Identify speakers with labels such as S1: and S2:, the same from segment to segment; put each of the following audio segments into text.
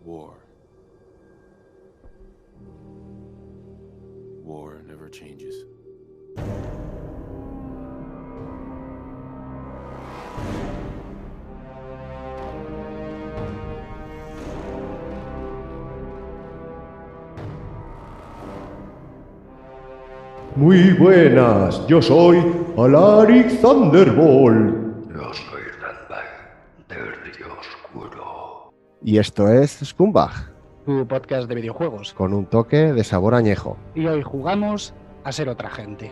S1: War. War never changes.
S2: Muy buenas, yo soy Alaric Thunderbolt.
S3: Yo soy Redback del Río Oscuro.
S2: Y esto es Scumbag,
S4: Tu podcast de videojuegos.
S2: con un toque de sabor añejo.
S4: Y hoy jugamos a ser otra gente.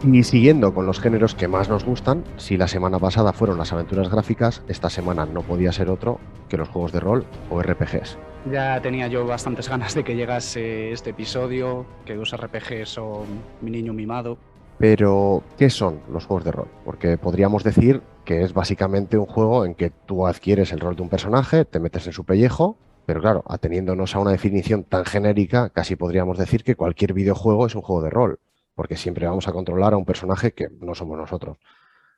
S2: Y siguiendo con los géneros que más nos gustan, si la semana pasada fueron las aventuras gráficas, esta semana no podía ser otro que los juegos de rol o RPGs.
S4: Ya tenía yo bastantes ganas de que llegase este episodio, que los RPGs son mi niño mimado.
S2: Pero, ¿qué son los juegos de rol? Porque podríamos decir que es básicamente un juego en que tú adquieres el rol de un personaje, te metes en su pellejo, pero claro, ateniéndonos a una definición tan genérica, casi podríamos decir que cualquier videojuego es un juego de rol, porque siempre vamos a controlar a un personaje que no somos nosotros.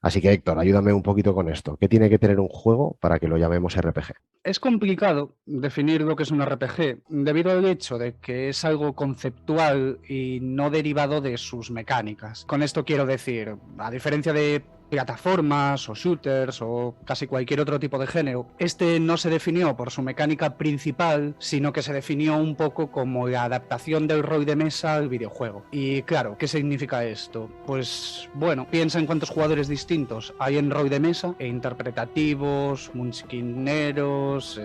S2: Así que, Héctor, ayúdame un poquito con esto. ¿Qué tiene que tener un juego para que lo llamemos RPG?
S4: Es complicado definir lo que es un RPG, debido al hecho de que es algo conceptual y no derivado de sus mecánicas. Con esto quiero decir, a diferencia de plataformas o shooters o casi cualquier otro tipo de género, este no se definió por su mecánica principal, sino que se definió un poco como la adaptación del rol de mesa al videojuego. Y claro, ¿qué significa esto? Pues bueno, piensa en cuántos jugadores distintos hay en rol de mesa, interpretativos, munchkineros,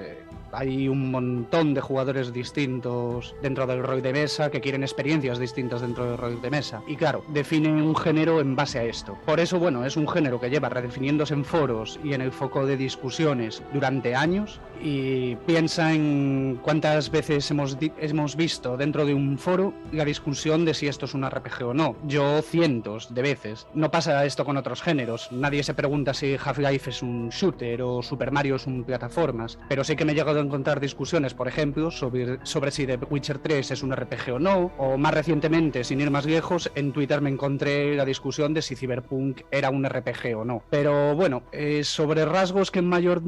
S4: hay un montón de jugadores distintos dentro del rol de mesa que quieren experiencias distintas dentro del rol de mesa. Y claro, definen un género en base a esto. Por eso, bueno, es un género que lleva redefiniéndose en foros y en el foco de discusiones durante años. Y piensa en cuántas veces hemos visto dentro de un foro la discusión de si esto es un RPG o no. Yo cientos de veces. No pasa esto con otros géneros. Nadie se pregunta si Half-Life es un shooter o Super Mario es un plataformas. Pero sí que me he llegado a encontrar discusiones, por ejemplo, sobre si The Witcher 3 es un RPG o no. O más recientemente, sin ir más lejos, en Twitter me encontré la discusión de si Cyberpunk era un RPG o no. Pero bueno, sobre rasgos que en mayor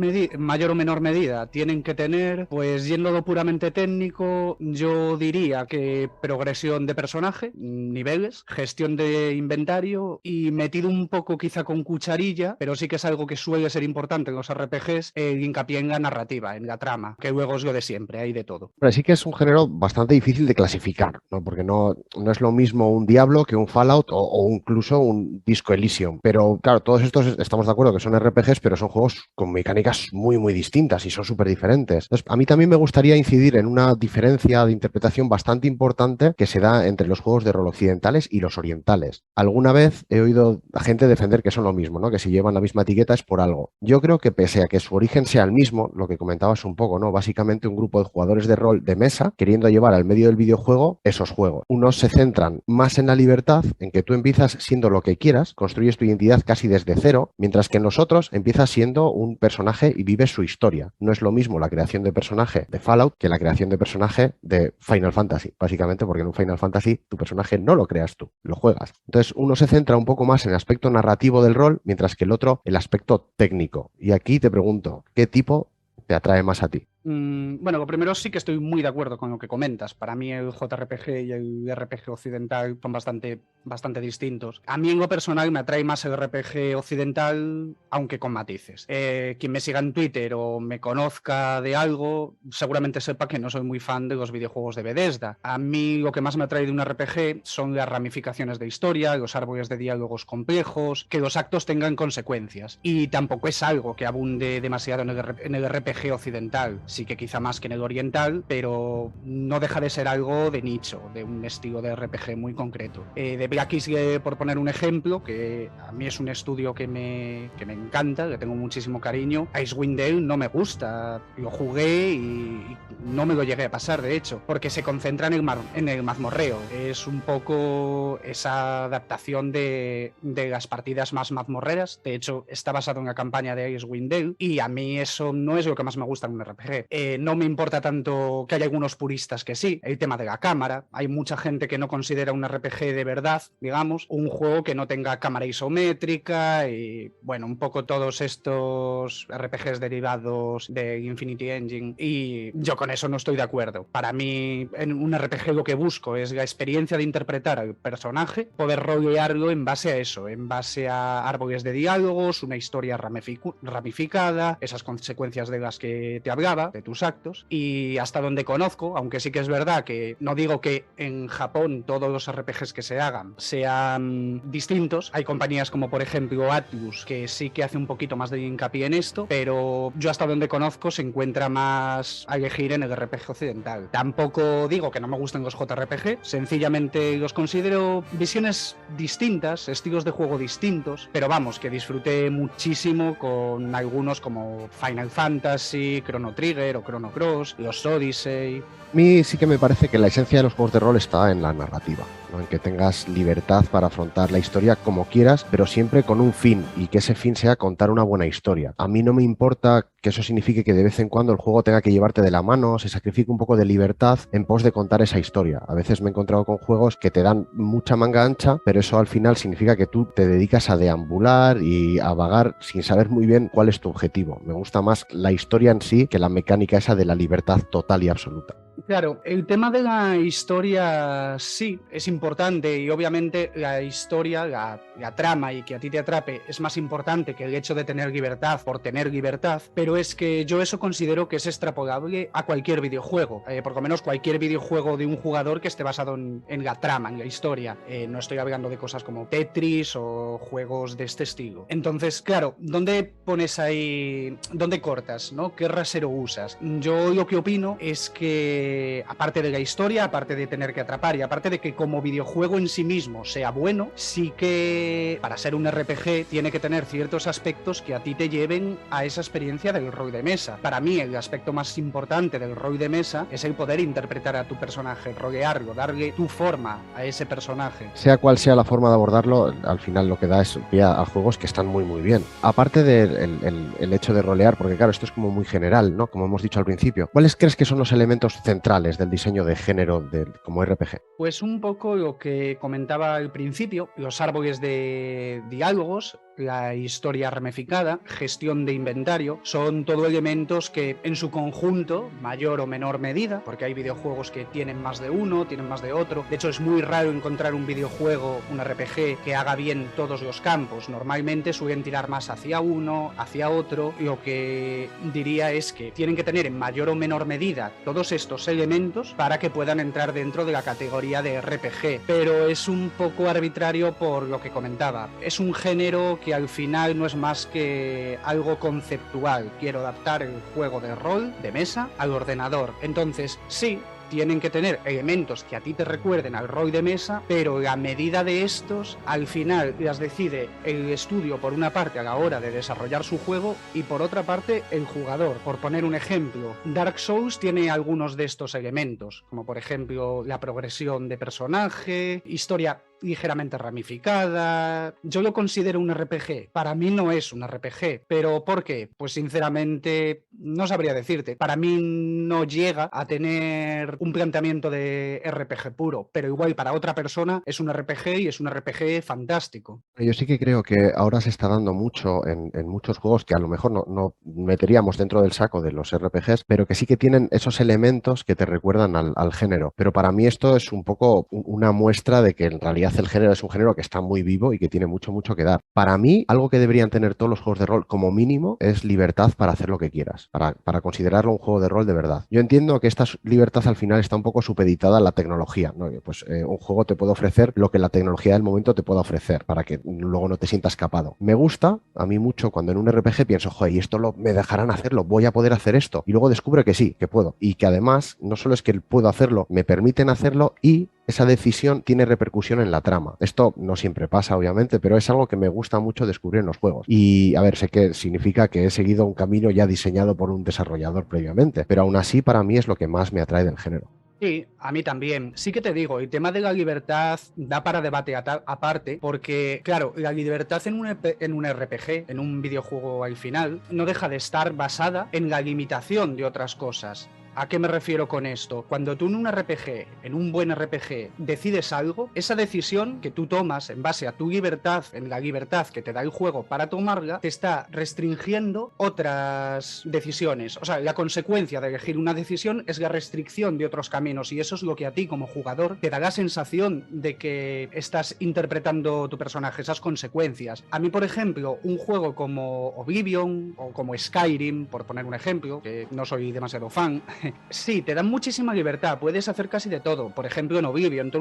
S4: o menor medida tienen que tener, pues yendo a lo puramente técnico, yo diría que progresión de personaje, niveles, gestión de inventario y metido un poco quizá con cucharilla, pero sí que es algo que suele ser importante en los RPGs, el hincapié en la narrativa, en la trama, que luego es lo de siempre, hay de todo.
S2: Pero sí que es un género bastante difícil de clasificar, ¿no? Porque no es lo mismo un Diablo que un Fallout o incluso un Disco Elysium. Pero claro, todos estos estamos de acuerdo que son RPGs, pero son juegos con mecánicas muy, muy distintas y son súper diferentes. Entonces, a mí también me gustaría incidir en una diferencia de interpretación bastante importante que se da entre los juegos de rol occidentales y los orientales. Alguna vez he oído a gente defender que son lo mismo, ¿no? Que si llevan la misma etiqueta es por algo. Yo creo que pese a que su origen sea el mismo, lo que comentabas un poco, ¿no? Básicamente un grupo de jugadores de rol de mesa queriendo llevar al medio del videojuego esos juegos. Unos se centran más en la libertad, en que tú empiezas siendo lo que quieras, construyes tu identidad casi desde cero, mientras que en los otros empiezas siendo un personaje y vives su historia. No es lo mismo la creación de personaje de Fallout que la creación de personaje de Final Fantasy, básicamente porque en un Final Fantasy tu personaje no lo creas tú, lo juegas. Entonces uno se centra un poco más en el aspecto narrativo del rol, mientras que el otro el aspecto técnico. Y aquí te pregunto, ¿qué tipo te atrae más a ti?
S4: Bueno, lo primero sí que estoy muy de acuerdo con lo que comentas. Para mí el JRPG y el RPG occidental son bastante distintos. A mí en lo personal me atrae más el RPG occidental, aunque con matices. Quien me siga en Twitter o me conozca de algo, seguramente sepa que no soy muy fan de los videojuegos de Bethesda. A mí lo que más me atrae de un RPG son las ramificaciones de historia, los árboles de diálogos complejos, que los actos tengan consecuencias. Y tampoco es algo que abunde demasiado en el RPG occidental. sí que quizá más que en el oriental, pero no deja de ser algo de nicho, de un estilo de RPG muy concreto. De Black Isle, por poner un ejemplo, que a mí es un estudio que me encanta, le tengo muchísimo cariño. Icewind Dale no me gusta, lo jugué y no me lo llegué a pasar, de hecho, porque se concentra en el mazmorreo. Es un poco esa adaptación de las partidas más mazmorreras. De hecho, está basado en la campaña de Icewind Dale y a mí eso no es lo que más me gusta en un RPG. No me importa tanto que haya algunos puristas que sí, el tema de la cámara. Hay mucha gente que no considera un RPG de verdad, digamos, un juego que no tenga cámara isométrica y, bueno, un poco todos estos RPGs derivados de Infinity Engine, y yo con eso no estoy de acuerdo. Para mí, en un RPG lo que busco es la experiencia de interpretar al personaje, poder rolearlo en base a eso, en base a árboles de diálogos, una historia ramificada, esas consecuencias de las que te hablaba, de tus actos, y hasta donde conozco, aunque sí que es verdad que no digo que en Japón todos los RPGs que se hagan sean distintos, hay compañías como por ejemplo Atlus que sí que hace un poquito más de hincapié en esto, pero yo hasta donde conozco se encuentra más a elegir en el RPG occidental. Tampoco digo que no me gusten los JRPG, sencillamente los considero visiones distintas, estilos de juego distintos, pero vamos, que disfruté muchísimo con algunos como Final Fantasy, Chrono Trigger o Chrono Cross, los Odyssey.
S2: A mí sí que me parece que la esencia de los juegos de rol está en la narrativa, ¿no? En que tengas libertad para afrontar la historia como quieras, pero siempre con un fin, y que ese fin sea contar una buena historia. A mí no me importa que eso signifique que de vez en cuando el juego tenga que llevarte de la mano, se sacrifique un poco de libertad en pos de contar esa historia. A veces me he encontrado con juegos que te dan mucha manga ancha, pero eso al final significa que tú te dedicas a deambular y a vagar sin saber muy bien cuál es tu objetivo. Me gusta más la historia en sí que la mecánica esa de la libertad total y absoluta.
S4: Claro, el tema de la historia sí es importante, y obviamente la historia, la trama y que a ti te atrape es más importante que el hecho de tener libertad por tener libertad, pero es que yo eso considero que es extrapolable a cualquier videojuego, por lo menos cualquier videojuego de un jugador que esté basado en la trama, en la historia. No estoy hablando de cosas como Tetris o juegos de este estilo. Entonces, claro, ¿dónde pones ahí, dónde cortas, ¿no? ¿Qué rasero usas? Yo lo que opino es que aparte de la historia, aparte de tener que atrapar y aparte de que como videojuego en sí mismo sea bueno, sí que para ser un RPG tiene que tener ciertos aspectos que a ti te lleven a esa experiencia del rol de mesa. Para mí el aspecto más importante del rol de mesa es el poder interpretar a tu personaje, rolearlo, darle tu forma a ese personaje.
S2: Sea cual sea la forma de abordarlo, al final lo que da es pie a juegos que están muy muy bien. Aparte del hecho de rolear, porque claro, esto es como muy general, ¿no? Como hemos dicho al principio, ¿cuáles crees que son los elementos centrales del diseño de género como RPG?
S4: Pues un poco lo que comentaba al principio, los árboles de diálogos, la historia ramificada, gestión de inventario, son todo elementos que en su conjunto, mayor o menor medida, porque hay videojuegos que tienen más de uno, tienen más de otro. De hecho, es muy raro encontrar un videojuego, un RPG, que haga bien todos los campos. Normalmente suelen tirar más hacia uno, hacia otro. Lo que diría es que tienen que tener en mayor o menor medida todos estos elementos para que puedan entrar dentro de la categoría de RPG. Pero es un poco arbitrario por lo que comentaba. Es un género que al final no es más que algo conceptual. Quiero adaptar el juego de rol de mesa al ordenador. Entonces, sí, tienen que tener elementos que a ti te recuerden al rol de mesa, pero la medida de estos al final las decide el estudio por una parte a la hora de desarrollar su juego y por otra parte el jugador. Por poner un ejemplo, Dark Souls tiene algunos de estos elementos, como por ejemplo la progresión de personaje, historia ligeramente ramificada. Yo lo considero un RPG. Para mí no es un RPG. ¿Pero por qué? Pues sinceramente no sabría decirte. Para mí no llega a tener un planteamiento de RPG puro, pero igual para otra persona es un RPG y es un RPG fantástico.
S2: Yo sí que creo que ahora se está dando mucho en muchos juegos que a lo mejor no meteríamos dentro del saco de los RPGs, pero que sí que tienen esos elementos que te recuerdan al género. Pero para mí esto es un poco una muestra de que en realidad hace el género es un género que está muy vivo y que tiene mucho, mucho que dar. Para mí, algo que deberían tener todos los juegos de rol como mínimo es libertad para hacer lo que quieras, para considerarlo un juego de rol de verdad. Yo entiendo que esta libertad al final está un poco supeditada a la tecnología, ¿no? Pues un juego te puede ofrecer lo que la tecnología del momento te pueda ofrecer para que luego no te sientas capado. Me gusta a mí mucho cuando en un RPG pienso, joder, y esto me dejarán hacerlo, voy a poder hacer esto. Y luego descubro que sí, que puedo. Y que además, no solo es que puedo hacerlo, me permiten hacerlo y esa decisión tiene repercusión en la trama. Esto no siempre pasa, obviamente, pero es algo que me gusta mucho descubrir en los juegos. Y, a ver, sé que significa que he seguido un camino ya diseñado por un desarrollador previamente, pero aún así para mí es lo que más me atrae del género.
S4: Sí, a mí también. Sí que te digo, el tema de la libertad da para debate aparte, porque, claro, la libertad en un RPG, en un videojuego al final, no deja de estar basada en la limitación de otras cosas. ¿A qué me refiero con esto? Cuando tú en un RPG, en un buen RPG, decides algo, esa decisión que tú tomas en base a tu libertad, en la libertad que te da el juego para tomarla, te está restringiendo otras decisiones. O sea, la consecuencia de elegir una decisión es la restricción de otros caminos, y eso es lo que a ti como jugador te da la sensación de que estás interpretando tu personaje, esas consecuencias. A mí, por ejemplo, un juego como Oblivion o como Skyrim, por poner un ejemplo, que no soy demasiado fan, sí, te dan muchísima libertad, puedes hacer casi de todo. Por ejemplo, en Oblivion,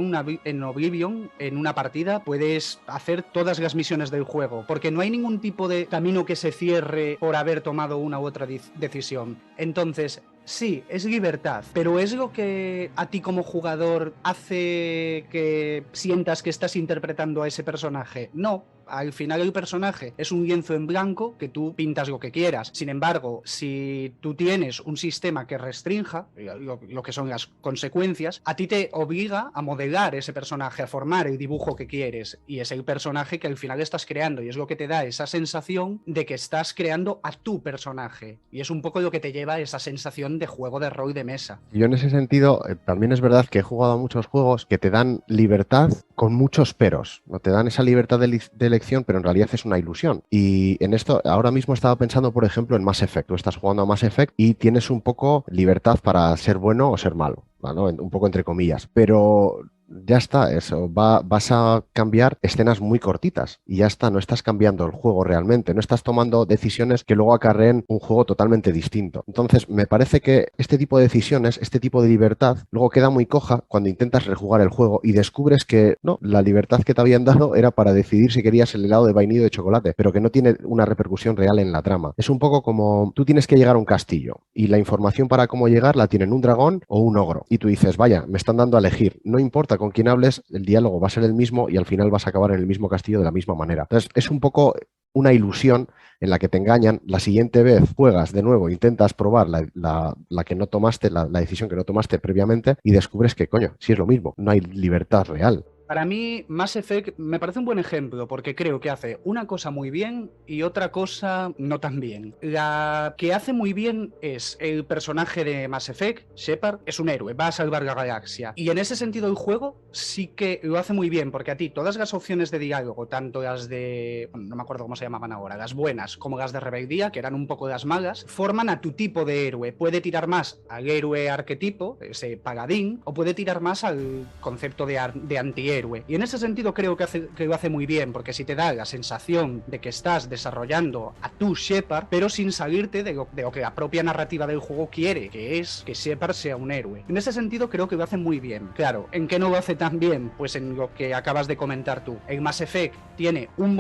S4: en una partida, puedes hacer todas las misiones del juego, porque no hay ningún tipo de camino que se cierre por haber tomado una u otra decisión. Entonces, sí, es libertad, pero ¿es lo que a ti como jugador hace que sientas que estás interpretando a ese personaje? No. Al final el personaje es un lienzo en blanco que tú pintas lo que quieras. Sin embargo, si tú tienes un sistema que restrinja lo que son las consecuencias, a ti te obliga a modelar ese personaje, a formar el dibujo que quieres, y es el personaje que al final estás creando, y es lo que te da esa sensación de que estás creando a tu personaje, y es un poco lo que te lleva a esa sensación de juego de rol de mesa.
S2: Yo en ese sentido, también es verdad que he jugado a muchos juegos que te dan libertad con muchos peros, no te dan esa libertad de elección, pero en realidad es una ilusión. Y en esto, ahora mismo estaba pensando, por ejemplo, en Mass Effect. Tú estás jugando a Mass Effect y tienes un poco libertad para ser bueno o ser malo, ¿no? Un poco entre comillas, pero ya está, eso, vas a cambiar escenas muy cortitas y ya está, no estás cambiando el juego realmente, no estás tomando decisiones que luego acarreen un juego totalmente distinto. Entonces, me parece que este tipo de decisiones, este tipo de libertad, luego queda muy coja cuando intentas rejugar el juego y descubres que no, la libertad que te habían dado era para decidir si querías el helado de vainilla o de chocolate, pero que no tiene una repercusión real en la trama. Es un poco como tú tienes que llegar a un castillo y la información para cómo llegar la tienen un dragón o un ogro y tú dices, vaya, me están dando a elegir, no importa con quién hables, el diálogo va a ser el mismo y al final vas a acabar en el mismo castillo de la misma manera. Entonces, es un poco una ilusión en la que te engañan. La siguiente vez juegas de nuevo, intentas probar la que no tomaste, la decisión que no tomaste previamente y descubres que, coño, sí es lo mismo, no hay libertad real.
S4: Para mí, Mass Effect me parece un buen ejemplo, porque creo que hace una cosa muy bien y otra cosa no tan bien. La que hace muy bien es el personaje de Mass Effect, Shepard, es un héroe, va a salvar la galaxia. Y en ese sentido el juego sí que lo hace muy bien, porque a ti todas las opciones de diálogo, tanto las de, bueno, no me acuerdo cómo se llamaban ahora, las buenas como las de rebeldía, que eran un poco las malas, forman a tu tipo de héroe. Puede tirar más al héroe arquetipo, ese paladín, o puede tirar más al concepto de antihéroe. Y en ese sentido creo que lo hace muy bien, porque si te da la sensación de que estás desarrollando a tu Shepard, pero sin salirte de lo que la propia narrativa del juego quiere, que es que Shepard sea un héroe. En ese sentido creo que lo hace muy bien. Claro, ¿en qué no lo hace tan bien? Pues en lo que acabas de comentar tú. El Mass Effect tiene un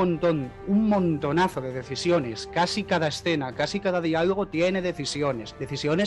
S4: montonazo de decisiones. Casi cada escena, casi cada diálogo tiene decisiones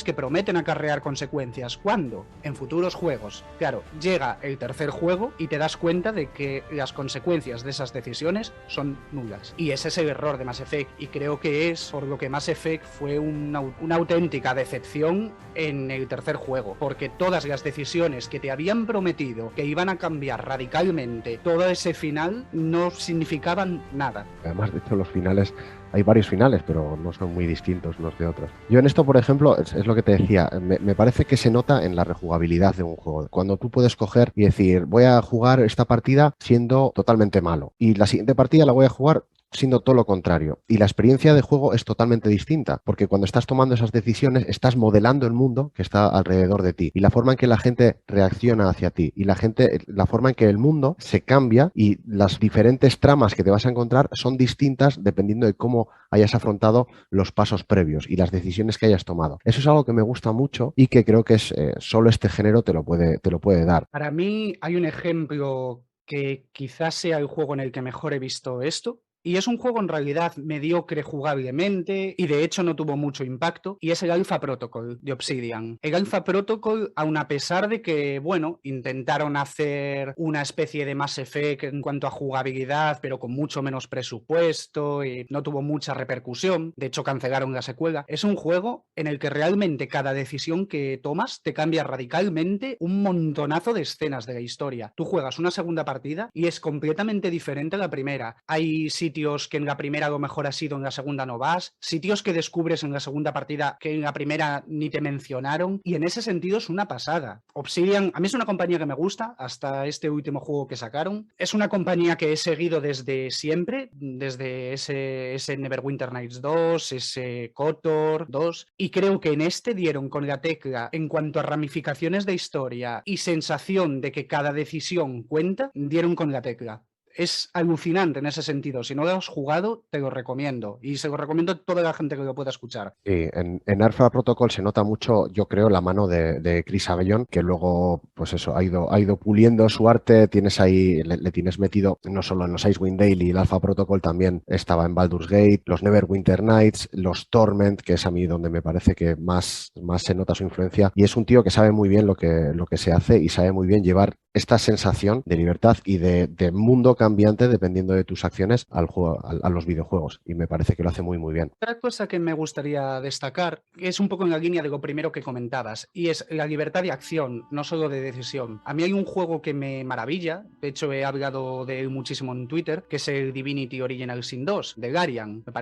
S4: que prometen acarrear consecuencias. ¿Cuándo? En futuros juegos. Claro, llega el tercer juego y te das cuenta de que las consecuencias de esas decisiones son nulas. Y ese es el error de Mass Effect, y creo que es por lo que Mass Effect fue una auténtica decepción en el tercer juego, porque todas las decisiones que te habían prometido que iban a cambiar radicalmente todo ese final no significaban nada.
S2: Además, de hecho, los finales, hay varios finales, pero no son muy distintos unos de otros. Yo en esto, por ejemplo, es lo que te decía, me parece que se nota en la rejugabilidad de un juego. Cuando tú puedes coger y decir, voy a jugar esta partida siendo totalmente malo y la siguiente partida la voy a jugar siendo todo lo contrario. Y la experiencia de juego es totalmente distinta, porque cuando estás tomando esas decisiones, estás modelando el mundo que está alrededor de ti y la forma en que la gente reacciona hacia ti y la forma en que el mundo se cambia y las diferentes tramas que te vas a encontrar son distintas dependiendo de cómo hayas afrontado los pasos previos y las decisiones que hayas tomado. Eso es algo que me gusta mucho y que creo que es solo este género te lo puede dar.
S4: Para mí hay un ejemplo que quizás sea el juego en el que mejor he visto esto. Y es un juego en realidad mediocre jugablemente y de hecho no tuvo mucho impacto, y es el Alpha Protocol de Obsidian. El Alpha Protocol, aun a pesar de que, bueno, intentaron hacer una especie de Mass Effect en cuanto a jugabilidad, pero con mucho menos presupuesto y no tuvo mucha repercusión, de hecho cancelaron la secuela, es un juego en el que realmente cada decisión que tomas te cambia radicalmente un montonazo de escenas de la historia. Tú juegas una segunda partida y es completamente diferente a la primera. Hay sitios que en la primera a lo mejor has ido, en la segunda no vas, sitios que descubres en la segunda partida que en la primera ni te mencionaron, y en ese sentido es una pasada. Obsidian, a mí es una compañía que me gusta, hasta este último juego que sacaron. Es una compañía que he seguido desde siempre, desde ese Neverwinter Nights 2, ese KOTOR 2, y creo que en este dieron con la tecla en cuanto a ramificaciones de historia y sensación de que cada decisión cuenta, dieron con la tecla. Es alucinante en ese sentido. Si no lo has jugado, te lo recomiendo. Y se lo recomiendo a toda la gente que lo pueda escuchar.
S2: Sí, en Alpha Protocol se nota mucho, yo creo, la mano de Chris Avellone, que luego, pues eso, ha ido puliendo su arte. Tienes ahí, le tienes metido no solo en los Icewind Dale y el Alpha Protocol, también estaba en Baldur's Gate, los Neverwinter Nights, los Torment, que es a mí donde me parece que más se nota su influencia. Y es un tío que sabe muy bien lo que se hace y sabe muy bien llevar esta sensación de libertad y de mundo cambiante dependiendo de tus acciones al juego, a los videojuegos. Y me parece que lo hace muy, muy bien.
S4: Otra cosa que me gustaría destacar es un poco en la línea de lo primero que comentabas, y es la libertad de acción, no solo de decisión. A mí hay un juego que me maravilla, de hecho he hablado de él muchísimo en Twitter, que es el Divinity Original Sin 2, de Larian. Me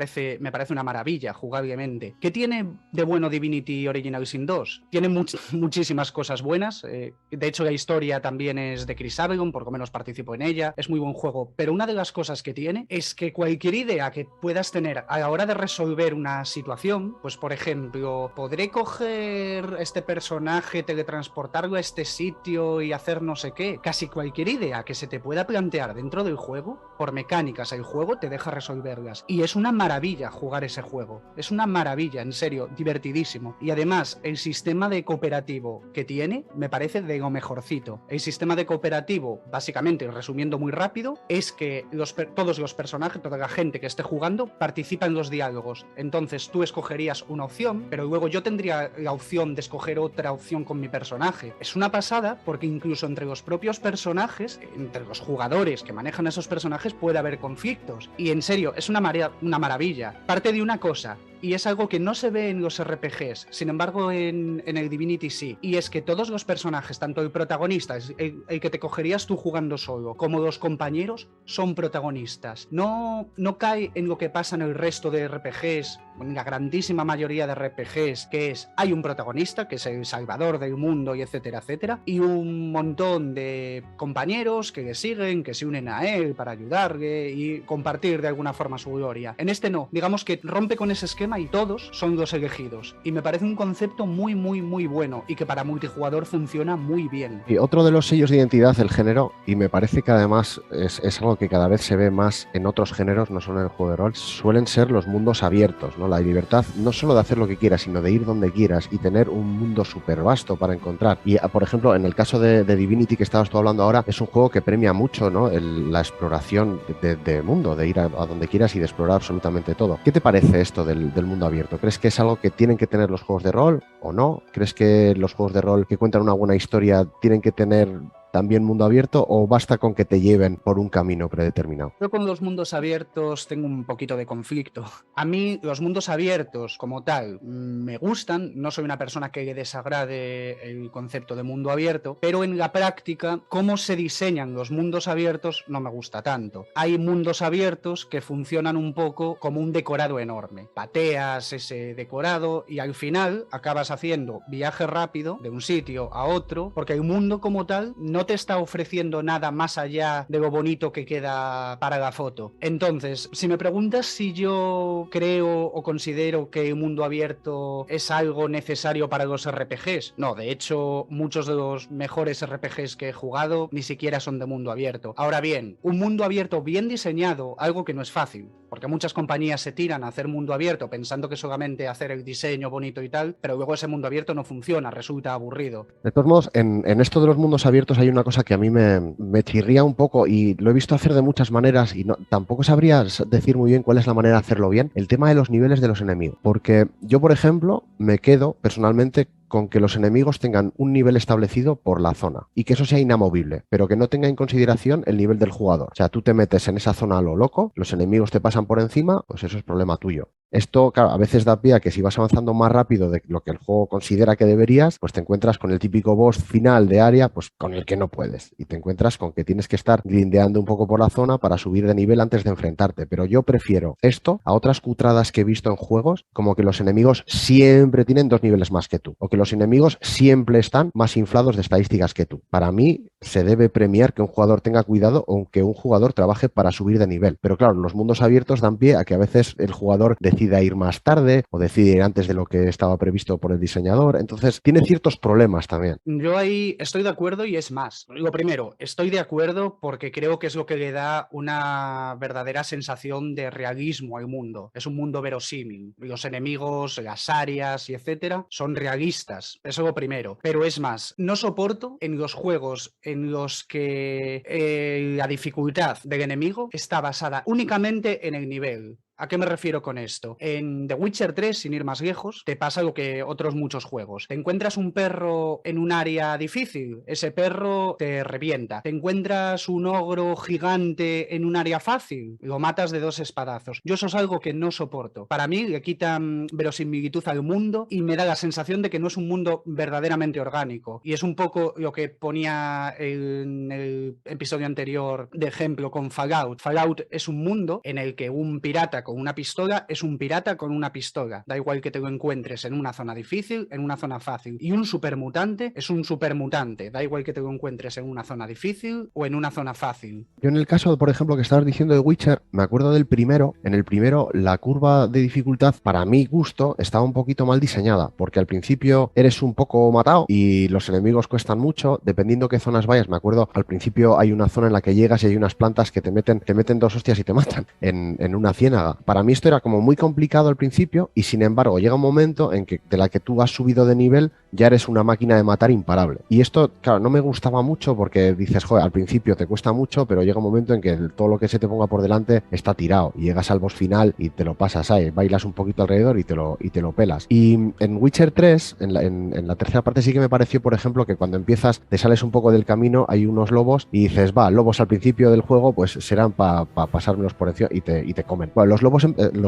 S4: parece una maravilla jugablemente. ¿Qué tiene de bueno Divinity Original Sin 2? Tiene muchísimas cosas buenas. De hecho, la historia también es de Chris Avellone, por lo menos participo en ella. Es muy buen juego, pero una de las cosas que tiene es que cualquier idea que puedas tener a la hora de resolver una situación, pues por ejemplo, ¿podré coger este personaje, teletransportarlo a este sitio y hacer no sé qué? Casi cualquier idea que se te pueda plantear dentro del juego, por mecánicas, el juego te deja resolverlas. Y es una maravilla jugar ese juego. Es una maravilla, en serio, divertidísimo. Y además, el sistema de cooperativo que tiene me parece de lo mejorcito. El sistema de cooperativo, básicamente, resumiendo muy rápido, es que todos los personajes, toda la gente que esté jugando, participa en los diálogos. Entonces tú escogerías una opción, pero luego yo tendría la opción de escoger otra opción con mi personaje. Es una pasada porque incluso entre los propios personajes, entre los jugadores que manejan esos personajes, puede haber conflictos. Y en serio, es una maravilla. Parte de una cosa, y es algo que no se ve en los RPGs, sin embargo en el Divinity sí, y es que todos los personajes, tanto el protagonista, el que te cogerías tú jugando solo, como los compañeros, son protagonistas. No cae en lo que pasa en el resto de RPGs, en la grandísima mayoría de RPGs, que es, hay un protagonista, que es el salvador del mundo y etcétera, etcétera, y un montón de compañeros que le siguen, que se unen a él para ayudarle y compartir de alguna forma su gloria. En este no, digamos que rompe con ese esquema y todos son los elegidos, y me parece un concepto muy muy muy bueno y que para multijugador funciona muy bien.
S2: Y otro de los sellos de identidad del género, y me parece que además es algo que cada vez se ve más en otros géneros, no solo en el juego de rol, suelen ser los mundos abiertos, ¿no? La libertad no solo de hacer lo que quieras, sino de ir donde quieras y tener un mundo súper vasto para encontrar. Y por ejemplo, en el caso de Divinity que estabas tú hablando ahora, es un juego que premia mucho, ¿no? La exploración de mundo, de ir a donde quieras y de explorar absolutamente todo. ¿Qué te parece esto del mundo abierto? ¿Crees que es algo que tienen que tener los juegos de rol o no? ¿Crees que los juegos de rol que cuentan una buena historia tienen que tener también mundo abierto o basta con que te lleven por un camino predeterminado?
S4: Yo con los mundos abiertos tengo un poquito de conflicto. A mí los mundos abiertos como tal me gustan, no soy una persona que le desagrade el concepto de mundo abierto, pero en la práctica cómo se diseñan los mundos abiertos no me gusta tanto. Hay mundos abiertos que funcionan un poco como un decorado enorme. Pateas ese decorado y al final acabas haciendo viaje rápido de un sitio a otro porque el mundo como tal no no te está ofreciendo nada más allá de lo bonito que queda para la foto. Entonces, si me preguntas si yo creo o considero que el mundo abierto es algo necesario para los RPGs, no, de hecho, muchos de los mejores RPGs que he jugado ni siquiera son de mundo abierto. Ahora bien, un mundo abierto bien diseñado, algo que no es fácil, porque muchas compañías se tiran a hacer mundo abierto pensando que solamente hacer el diseño bonito y tal, pero luego ese mundo abierto no funciona, resulta aburrido.
S2: De todos modos, en esto de los mundos abiertos hay una cosa que a mí me chirría un poco y lo he visto hacer de muchas maneras y tampoco sabría decir muy bien cuál es la manera de hacerlo bien, el tema de los niveles de los enemigos. Porque yo, por ejemplo, me quedo personalmente con que los enemigos tengan un nivel establecido por la zona y que eso sea inamovible, pero que no tenga en consideración el nivel del jugador. O sea, tú te metes en esa zona a lo loco, los enemigos te pasan por encima, pues eso es problema tuyo. Esto, claro, a veces da pie a que si vas avanzando más rápido de lo que el juego considera que deberías, pues te encuentras con el típico boss final de área, pues con el que no puedes. Y te encuentras con que tienes que estar grindeando un poco por la zona para subir de nivel antes de enfrentarte. Pero yo prefiero esto a otras cutradas que he visto en juegos, como que los enemigos siempre tienen 2 niveles más que tú, o que los enemigos siempre están más inflados de estadísticas que tú. Para mí, se debe premiar que un jugador tenga cuidado o que un jugador trabaje para subir de nivel. Pero claro, los mundos abiertos dan pie a que a veces el jugador decida ir más tarde o decide ir antes de lo que estaba previsto por el diseñador. Entonces, tiene ciertos problemas también.
S4: Yo ahí estoy de acuerdo y es más. Lo primero, estoy de acuerdo porque creo que es lo que le da una verdadera sensación de realismo al mundo. Es un mundo verosímil. Los enemigos, las áreas y etcétera son realistas. Eso es lo primero. Pero es más, no soporto en los juegos en los que la dificultad del enemigo está basada únicamente en el nivel. ¿A qué me refiero con esto? En The Witcher 3, sin ir más lejos, te pasa lo que otros muchos juegos. Te encuentras un perro en un área difícil, ese perro te revienta. Te encuentras un ogro gigante en un área fácil, lo matas de 2 espadazos. Yo eso es algo que no soporto. Para mí le quitan verosimilitud al mundo y me da la sensación de que no es un mundo verdaderamente orgánico. Y es un poco lo que ponía en el episodio anterior de ejemplo con Fallout. Fallout es un mundo en el que un pirata con una pistola es un pirata con una pistola. Da igual que te lo encuentres en una zona difícil, en una zona fácil. Y un supermutante es un supermutante. Da igual que te lo encuentres en una zona difícil o en una zona fácil.
S2: Yo en el caso, por ejemplo, que estabas diciendo de Witcher, me acuerdo del primero. En el primero, la curva de dificultad, para mi gusto, estaba un poquito mal diseñada, porque al principio eres un poco matado y los enemigos cuestan mucho, dependiendo qué zonas vayas. Me acuerdo, al principio hay una zona en la que llegas y hay unas plantas que te meten 2 hostias y te matan en una ciénaga. Para mí esto era como muy complicado al principio y sin embargo llega un momento en que de la que tú has subido de nivel ya eres una máquina de matar imparable. Y esto, claro, no me gustaba mucho porque dices, joder, al principio te cuesta mucho, pero llega un momento en que todo lo que se te ponga por delante está tirado y llegas al boss final y te lo pasas, ¿sabes? Bailas un poquito alrededor y te lo pelas. Y en Witcher 3, en la tercera parte sí que me pareció, por ejemplo, que cuando empiezas te sales un poco del camino, hay unos lobos y dices, lobos al principio del juego pues serán para pasármelos por encima y te comen. Bueno, los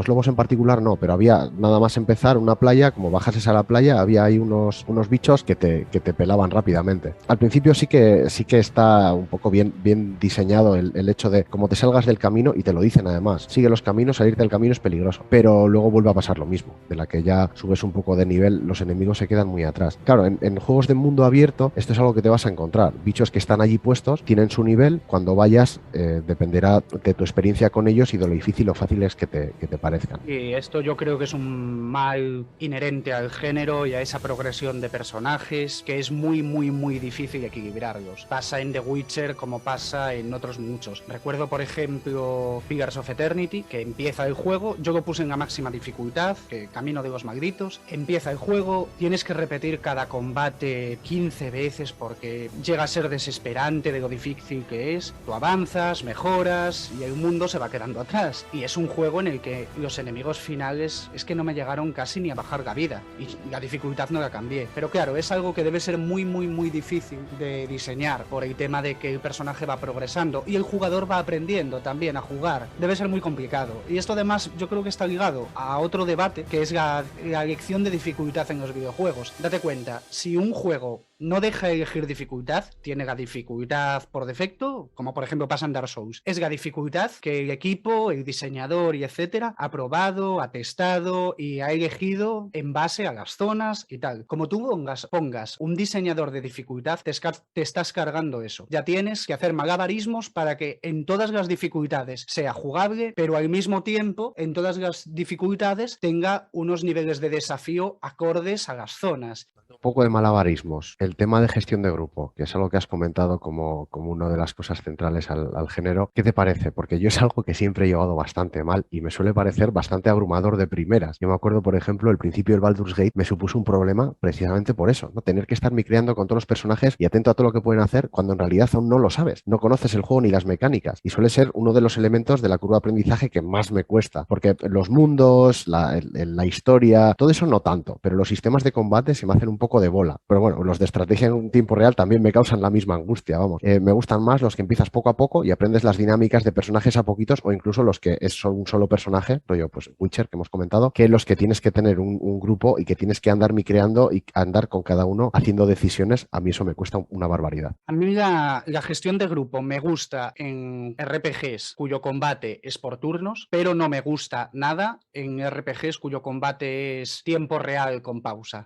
S2: lobos en particular no, pero había nada más empezar una playa, como bajases a la playa, había ahí unos bichos que te pelaban rápidamente. Al principio sí que está un poco bien diseñado el hecho de como te salgas del camino, y te lo dicen además, sigue los caminos, salirte del camino es peligroso, pero luego vuelve a pasar lo mismo, de la que ya subes un poco de nivel, los enemigos se quedan muy atrás. Claro, en juegos de mundo abierto esto es algo que te vas a encontrar, bichos que están allí puestos, tienen su nivel, cuando vayas dependerá de tu experiencia con ellos y de lo difícil o fácil es que te parezcan.
S4: Y esto yo creo que es un mal inherente al género y a esa progresión de personajes que es muy difícil equilibrarlos. Pasa en The Witcher como pasa en otros muchos. Recuerdo, por ejemplo, Pillars of Eternity, que empieza el juego, yo lo puse en la máxima dificultad, que camino de los malditos, empieza el juego, tienes que repetir cada combate 15 veces porque llega a ser desesperante de lo difícil que es. Tú avanzas, mejoras y el mundo se va quedando atrás. Y es un juego en el que los enemigos finales es que no me llegaron casi ni a bajar la vida y la dificultad no la cambié. Pero claro, es algo que debe ser muy difícil de diseñar por el tema de que el personaje va progresando y el jugador va aprendiendo también a jugar. Debe ser muy complicado. Y esto además yo creo que está ligado a otro debate que es la elección de dificultad en los videojuegos. Date cuenta, si un juego no deja elegir dificultad, tiene la dificultad por defecto, como por ejemplo pasa en Dark Souls. Es la dificultad que el equipo, el diseñador y etcétera ha probado, ha testado y ha elegido en base a las zonas y tal. Como tú pongas un diseñador de dificultad, te estás cargando eso. Ya tienes que hacer malabarismos para que en todas las dificultades sea jugable, pero al mismo tiempo en todas las dificultades tenga unos niveles de desafío acordes a las zonas.
S2: Un poco de malabarismos. El tema de gestión de grupo, que es algo que has comentado como una de las cosas centrales al género. ¿Qué te parece? Porque yo es algo que siempre he llevado bastante mal y me suele parecer bastante abrumador de primeras. Yo me acuerdo, por ejemplo, el principio del Baldur's Gate me supuso un problema precisamente por eso, ¿no? Tener que estar micreando con todos los personajes y atento a todo lo que pueden hacer cuando en realidad aún no lo sabes. No conoces el juego ni las mecánicas y suele ser uno de los elementos de la curva de aprendizaje que más me cuesta. Porque los mundos, la historia, todo eso no tanto, pero los sistemas de combate se me hacen un poco de bola. Pero bueno, los de estrategia en un tiempo real también me causan la misma angustia, vamos. Me gustan más los que empiezas poco a poco y aprendes las dinámicas de personajes a poquitos, o incluso los que es un solo personaje, rollo pues Witcher, que hemos comentado, que los que tienes que tener un grupo y que tienes que andar micreando y andar con cada uno haciendo decisiones. A mí eso me cuesta una barbaridad.
S4: A mí la gestión de grupo me gusta en RPGs cuyo combate es por turnos, pero no me gusta nada en RPGs cuyo combate es tiempo real con pausa.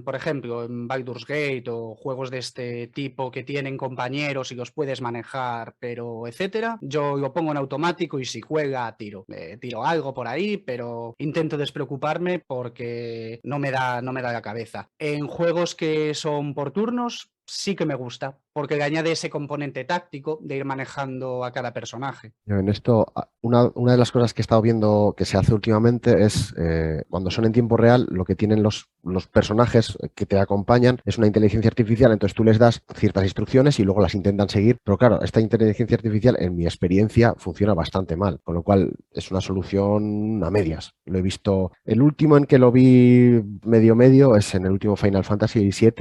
S4: Por ejemplo, en Baldur's Gate o juegos de este tipo que tienen compañeros y los puedes manejar, pero etcétera, yo lo pongo en automático y si juega, tiro algo por ahí, pero intento despreocuparme porque no me da la cabeza. En juegos que son por turnos, sí que me gusta, porque le añade ese componente táctico de ir manejando a cada personaje.
S2: Yo en esto, una de las cosas que he estado viendo que se hace últimamente es cuando son en tiempo real, lo que tienen los personajes que te acompañan es una inteligencia artificial, entonces tú les das ciertas instrucciones y luego las intentan seguir, pero claro, esta inteligencia artificial en mi experiencia funciona bastante mal, con lo cual es una solución a medias. Lo he visto, el último en que lo vi medio es en el último Final Fantasy VII,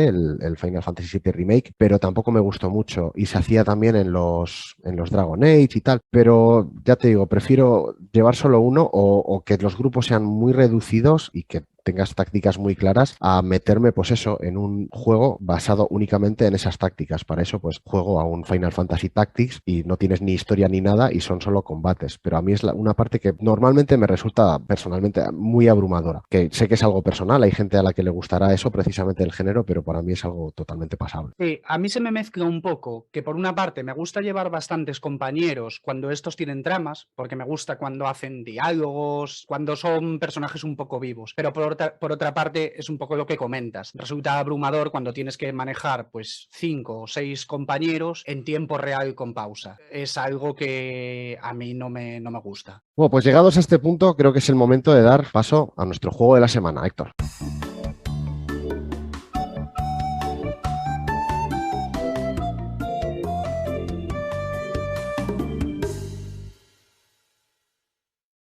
S2: el Final Fantasy VII Remake, pero tampoco me gustó mucho y se hacía también en los Dragon Age y tal, pero ya te digo, prefiero llevar solo uno o que los grupos sean muy reducidos y que tengas tácticas muy claras a meterme, pues eso, en un juego basado únicamente en esas tácticas. Para eso, pues juego a un Final Fantasy Tactics y no tienes ni historia ni nada y son solo combates. Pero a mí es una parte que normalmente me resulta personalmente muy abrumadora. Que sé que es algo personal, hay gente a la que le gustará eso, precisamente el género, pero para mí es algo totalmente pasable.
S4: Sí, a mí se me mezcla un poco que por una parte me gusta llevar bastantes compañeros cuando estos tienen tramas, porque me gusta cuando hacen diálogos, cuando son personajes un poco vivos, pero por otra parte es un poco lo que comentas. Resulta abrumador cuando tienes que manejar pues 5 o 6 compañeros en tiempo real con pausa. Es algo que a mí no me gusta.
S2: Bueno, pues llegados a este punto, creo que es el momento de dar paso a nuestro juego de la semana, Héctor.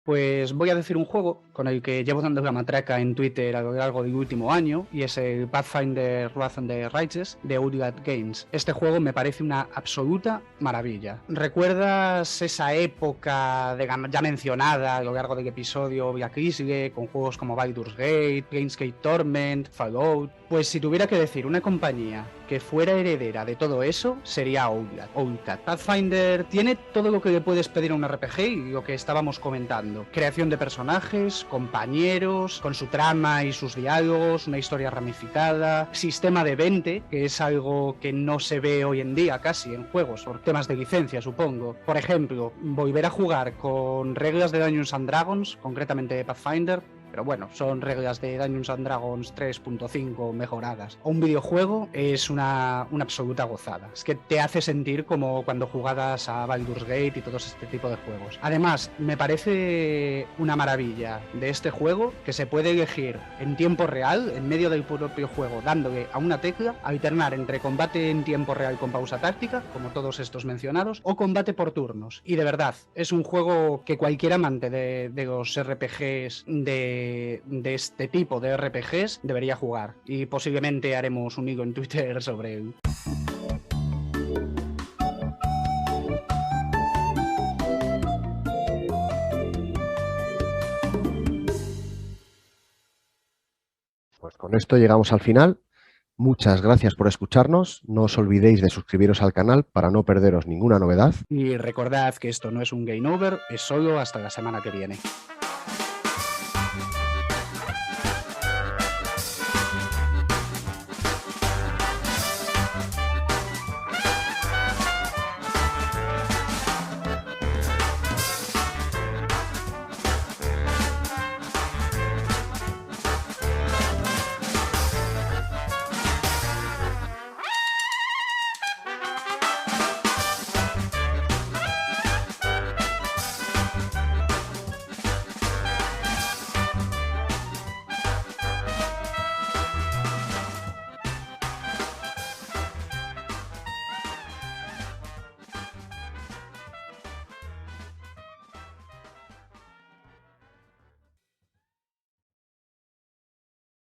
S4: Pues voy a decir un juego con el que llevo dando la matraca en Twitter a lo largo del último año y es el Pathfinder Wrath of the Righteous de Outland Games. Este juego me parece una absoluta maravilla. ¿Recuerdas esa época ya mencionada a lo largo del episodio Black Isle con juegos como Baldur's Gate, Planescape Torment, Fallout? Pues si tuviera que decir una compañía que fuera heredera de todo eso, sería Outland. Pathfinder tiene todo lo que le puedes pedir a un RPG y lo que estábamos comentando. Creación de personajes, compañeros, con su trama y sus diálogos, una historia ramificada, sistema de 20, que es algo que no se ve hoy en día casi en juegos, por temas de licencia supongo. Por ejemplo, volver a jugar con reglas de Dungeons and Dragons, concretamente de Pathfinder, pero bueno, son reglas de Dungeons and Dragons 3.5 mejoradas. Un videojuego es una absoluta gozada. Es que te hace sentir como cuando jugabas a Baldur's Gate y todos este tipo de juegos. Además, me parece una maravilla de este juego que se puede elegir en tiempo real, en medio del propio juego, dándole a una tecla, alternar entre combate en tiempo real con pausa táctica, como todos estos mencionados, o combate por turnos. Y de verdad, es un juego que cualquier amante de los RPGs de este tipo de RPGs debería jugar y posiblemente haremos un hilo en Twitter sobre él.
S2: Pues con esto llegamos al final. Muchas gracias por escucharnos. No os olvidéis de suscribiros al canal para no perderos ninguna novedad.
S4: Y recordad que esto no es un game over, es solo hasta la semana que viene.